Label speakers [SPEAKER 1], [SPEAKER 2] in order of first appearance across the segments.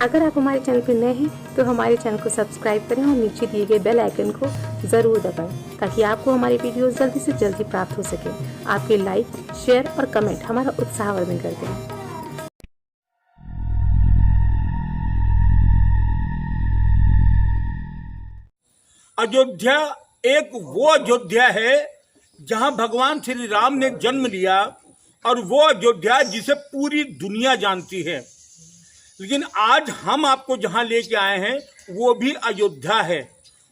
[SPEAKER 1] अगर आप हमारे चैनल पर नए हैं तो हमारे चैनल को सब्सक्राइब करें और नीचे दिए गए बेल आइकन को ज़रूर दबाएं ताकि आपको हमारी वीडियो जल्दी से जल्दी प्राप्त हो सके। आपके लाइक, शेयर और कमेंट हमारा उत्साहवर्धन करते हैं।
[SPEAKER 2] अयोध्या एक वो अयोध्या है जहां भगवान श्री राम ने जन्म लिया और वो अयोध्या जिसे पूरी दुनिया जानती है। लेकिन आज हम आपको जहां लेके आए हैं वो भी अयोध्या है।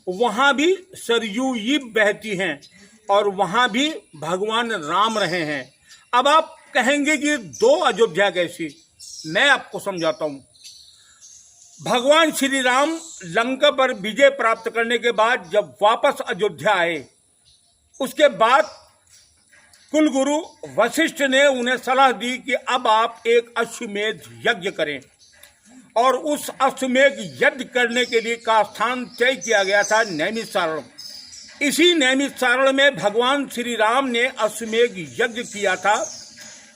[SPEAKER 2] वहां भी सरयू ही बहती हैं और वहां भी भगवान राम रहे हैं। अब आप कहेंगे कि दो अयोध्या कैसी? मैं आपको समझाता हूं। भगवान श्री राम लंका पर विजय प्राप्त करने के बाद जब वापस अयोध्या आए, उसके बाद कुलगुरु वशिष्ठ ने उन्हें सलाह दी कि अब आप एक अश्वमेध यज्ञ करें। और उस अश्वमेध यज्ञ करने के लिए का स्थान तय किया गया था नैमिषारण्य। इसी नैमिषारण्य में भगवान श्री राम ने अश्वमेध यज्ञ किया था।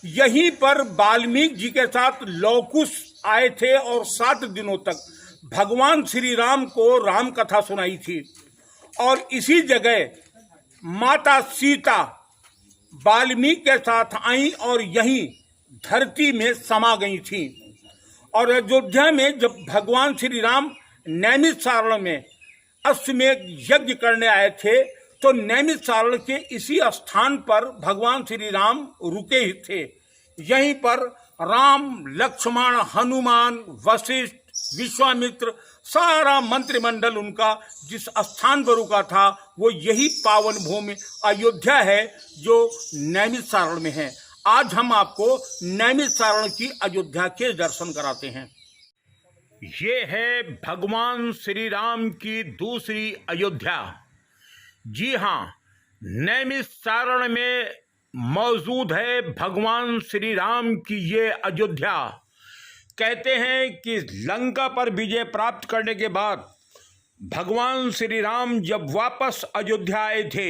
[SPEAKER 2] यहीं पर वाल्मीकि जी के साथ लौकुश आए थे और 7 दिनों तक भगवान श्री राम को राम कथा सुनाई थी। और इसी जगह माता सीता वाल्मीकि के साथ आई और यहीं धरती में समा गई थी। और अयोध्या में जब भगवान श्री राम नैमिषारण्य में अश्वमेध यज्ञ करने आए थे तो नैमिषारण्य के इसी स्थान पर भगवान श्री राम रुके ही थे। यहीं पर राम, लक्ष्मण, हनुमान, वशिष्ठ, विश्वामित्र, सारा मंत्रिमंडल उनका जिस स्थान पर रुका था वो यही पावन भूमि अयोध्या है जो नैमिषारण्य में है। आज हम आपको नैमिषारण्य की अयोध्या के दर्शन कराते हैं। ये है भगवान श्री राम की दूसरी अयोध्या। जी हाँ, नैमिषारण्य में मौजूद है भगवान श्री राम की ये अयोध्या। कहते हैं कि लंका पर विजय प्राप्त करने के बाद भगवान श्री राम जब वापस अयोध्या आए थे,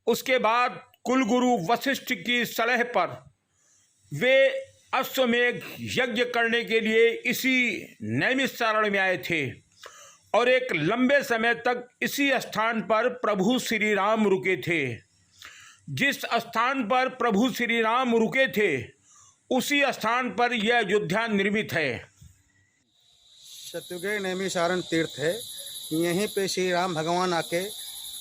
[SPEAKER 2] उसके बाद कुलगुरु वशिष्ठ की सलाह पर वे अश्वमेध यज्ञ करने के लिए इसी नैमिषारण्य में आए थे। और एक लंबे समय तक इसी स्थान पर प्रभु श्री राम रुके थे। जिस स्थान पर प्रभु श्री राम रुके थे उसी स्थान पर यह अयोध्या निर्मित है।
[SPEAKER 3] शत्रुघ्न नैमिषारण्य तीर्थ है। यहीं पे श्री राम भगवान आके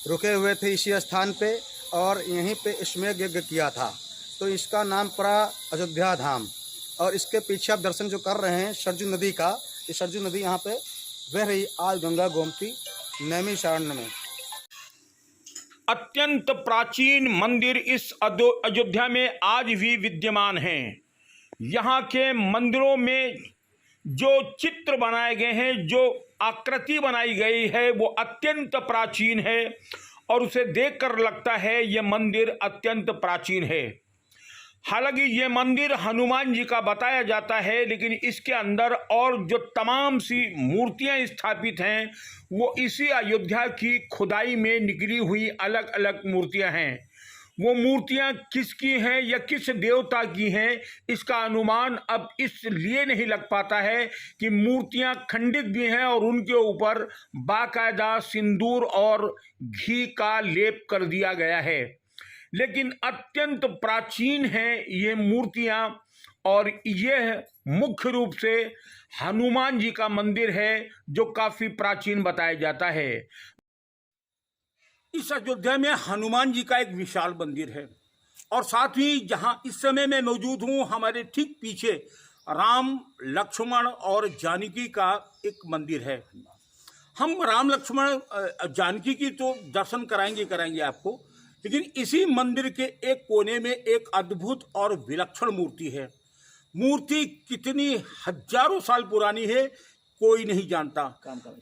[SPEAKER 3] रुके हुए थे इसी स्थान पे और यहीं पे अश्वमेध यज्ञ किया था। तो इसका नाम पड़ा अयोध्या धाम। और इसके पीछे आप दर्शन जो कर रहे हैं सरजू नदी का, ये सरजू नदी यहाँ पे बह रही आज गंगा गोमती नैमिषारण्य में।
[SPEAKER 2] अत्यंत प्राचीन मंदिर इस अयोध्या में आज भी विद्यमान हैं। यहाँ के मंदिरों में जो चित्र बनाए गए हैं, जो आकृति बनाई गई है वो अत्यंत प्राचीन है और उसे देखकर लगता है ये मंदिर अत्यंत प्राचीन है। हालांकि ये मंदिर हनुमान जी का बताया जाता है, लेकिन इसके अंदर और जो तमाम सी मूर्तियां स्थापित हैं वो इसी अयोध्या की खुदाई में निकली हुई अलग अलग मूर्तियां हैं। वो मूर्तियां किसकी हैं या किस देवता की हैं इसका अनुमान अब इसलिए नहीं लग पाता है कि मूर्तियां खंडित भी हैं और उनके ऊपर बाकायदा सिंदूर और घी का लेप कर दिया गया है। लेकिन अत्यंत प्राचीन हैं ये मूर्तियां और यह मुख्य रूप से हनुमान जी का मंदिर है जो काफी प्राचीन बताया जाता है। इस अयोध्या में हनुमान जी का एक विशाल मंदिर है और साथ ही जहां इस समय मैं मौजूद हूं हमारे ठीक पीछे राम, लक्ष्मण और जानकी का एक मंदिर है। हम राम, लक्ष्मण, जानकी की तो दर्शन कराएंगे आपको, लेकिन इसी मंदिर के एक कोने में एक अद्भुत और विलक्षण मूर्ति है। मूर्ति कितनी हजारों साल पुरानी है कोई नहीं जानता।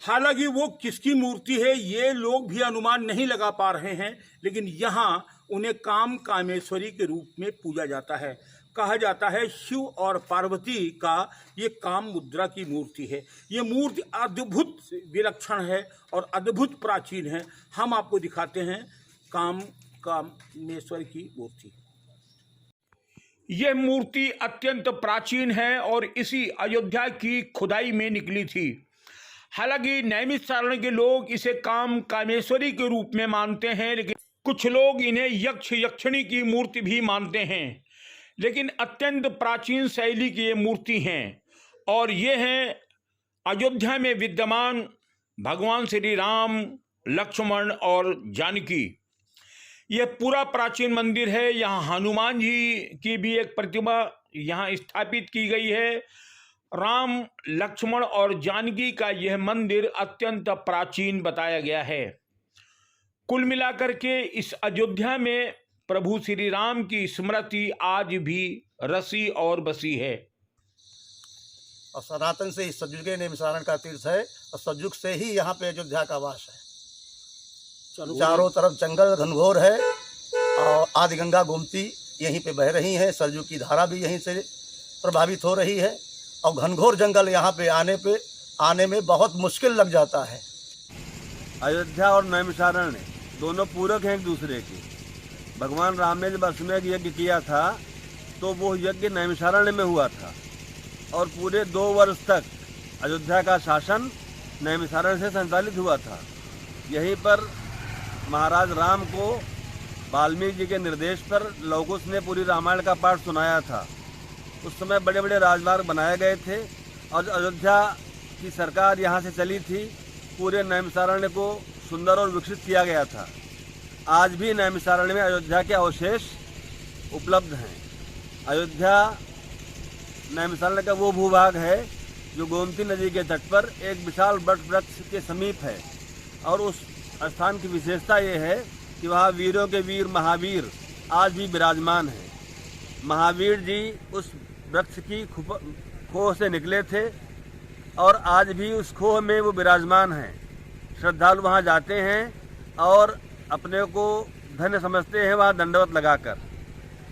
[SPEAKER 2] हालांकि वो किसकी मूर्ति है ये लोग भी अनुमान नहीं लगा पा रहे हैं, लेकिन यहाँ उन्हें कामेश्वरी के रूप में पूजा जाता है। कहा जाता है शिव और पार्वती का ये काम मुद्रा की मूर्ति है। ये मूर्ति अद्भुत विलक्षण है और अद्भुत प्राचीन है। हम आपको दिखाते हैं कामेश्वर की मूर्ति। यह मूर्ति अत्यंत प्राचीन है और इसी अयोध्या की खुदाई में निकली थी। हालांकि नैमिषारण्य के लोग इसे कामेश्वरी के रूप में मानते हैं, लेकिन कुछ लोग इन्हें यक्ष यक्षिणी की मूर्ति भी मानते हैं। लेकिन अत्यंत प्राचीन शैली की ये मूर्ति हैं और ये हैं अयोध्या में विद्यमान भगवान श्री राम, लक्ष्मण और जानकी। यह पूरा प्राचीन मंदिर है। यहाँ हनुमान जी की भी एक प्रतिमा यहाँ स्थापित की गई है। राम, लक्ष्मण और जानकी का यह मंदिर अत्यंत प्राचीन बताया गया है। कुल मिलाकर के इस अयोध्या में प्रभु श्री राम की स्मृति आज भी रसी और बसी है।
[SPEAKER 4] और सनातन से इस सतयुग नैमिषारण्य का तीर्थ है और सतयुग से ही यहाँ पे अयोध्या का वास है। चारों तरफ जंगल घनघोर है और आदि गंगा गोमती यहीं पे बह रही है। सरयू की धारा भी यहीं से प्रभावित हो रही है और घनघोर जंगल यहाँ पे आने में बहुत मुश्किल लग जाता है।
[SPEAKER 5] अयोध्या और नैमिषारण्य दोनों पूरक हैं एक दूसरे के। भगवान राम ने जब अश्वमेध यज्ञ किया था तो वो यज्ञ नैमिषारण्य में हुआ था और पूरे 2 वर्ष तक अयोध्या का शासन नैमिषारण्य से संचालित हुआ था। यहीं पर महाराज राम को वाल्मीकि जी के निर्देश पर लवकुश ने पूरी रामायण का पाठ सुनाया था। उस समय बड़े बड़े राजमार्ग बनाए गए थे और अयोध्या की सरकार यहाँ से चली थी। पूरे नैमिषारण्य को सुंदर और विकसित किया गया था। आज भी नैमिषारण्य में अयोध्या के अवशेष उपलब्ध हैं। अयोध्या नैमिषारण्य का वो भूभाग है जो गोमती नदी के तट पर एक विशाल वट वृक्ष के समीप है और उस स्थान की विशेषता ये है कि वहाँ वीरों के वीर महावीर आज भी विराजमान हैं। महावीर जी उस वृक्ष की खोह से निकले थे और आज भी उस खोह में वो विराजमान हैं। श्रद्धालु वहाँ जाते हैं और अपने को धन्य समझते हैं वहाँ दंडवत लगाकर।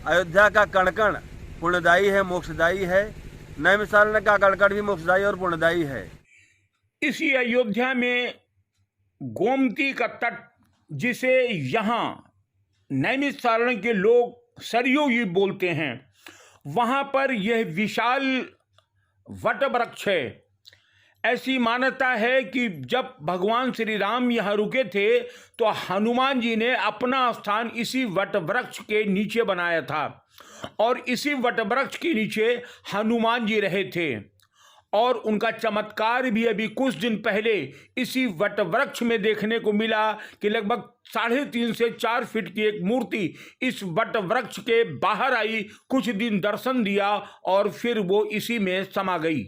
[SPEAKER 5] अयोध्या का कण कण पुण्यदायी है, मोक्षदायी है। नैमिषारण्य का कण कण भी मोक्षदायी और पुण्यदायी है।
[SPEAKER 2] इसी अयोध्या में गोमती का तट, जिसे यहाँ नैमिषारण्य के लोग सरयू ही बोलते हैं, वहाँ पर यह विशाल वट वृक्ष है। ऐसी मान्यता है कि जब भगवान श्री राम यहाँ रुके थे तो हनुमान जी ने अपना स्थान इसी वट वृक्ष के नीचे बनाया था और इसी वट वृक्ष के नीचे हनुमान जी रहे थे। और उनका चमत्कार भी अभी कुछ दिन पहले इसी वट वृक्ष में देखने को मिला कि लगभग 3.5 से 4 फीट की एक मूर्ति इस वट वृक्ष के बाहर आई, कुछ दिन दर्शन दिया और फिर वो इसी में समा गई।